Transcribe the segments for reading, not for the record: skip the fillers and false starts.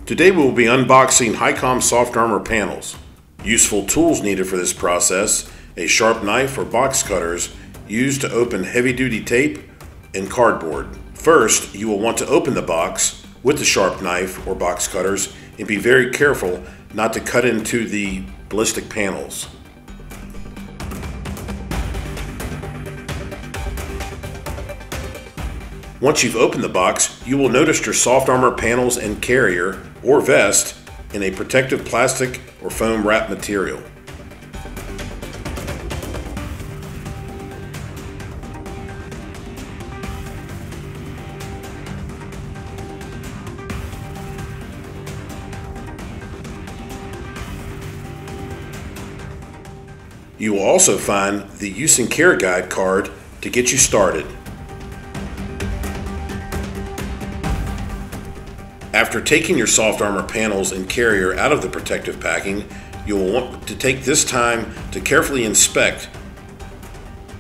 Today we will be unboxing HighCom soft armor panels. Useful tools needed for this process: a sharp knife or box cutters used to open heavy-duty tape and cardboard. First, you will want to open the box with the sharp knife or box cutters and be very careful not to cut into the ballistic panels. Once you've opened the box, you will notice your soft armor panels and carrier or vest in a protective plastic or foam wrap material. You will also find the use and care guide card to get you started. After taking your soft armor panels and carrier out of the protective packing, you will want to take this time to carefully inspect.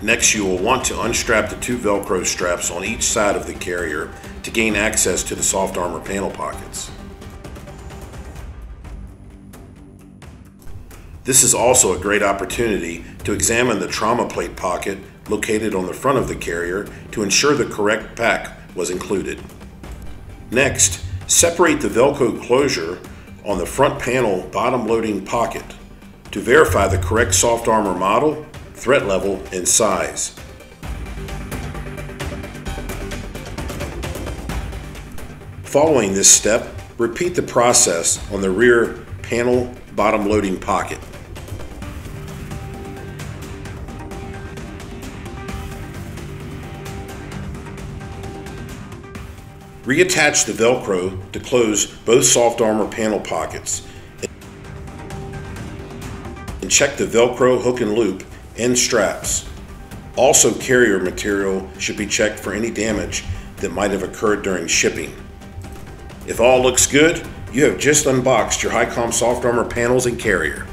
Next, you will want to unstrap the two Velcro straps on each side of the carrier to gain access to the soft armor panel pockets. This is also a great opportunity to examine the trauma plate pocket located on the front of the carrier to ensure the correct pack was included. Next, separate the Velcro closure on the front panel bottom loading pocket to verify the correct soft armor model, threat level, and size. Following this step, repeat the process on the rear panel bottom loading pocket. Reattach the Velcro to close both soft armor panel pockets and check the Velcro hook and loop and straps. Also, carrier material should be checked for any damage that might have occurred during shipping. If all looks good, you have just unboxed your HighCom soft armor panels and carrier.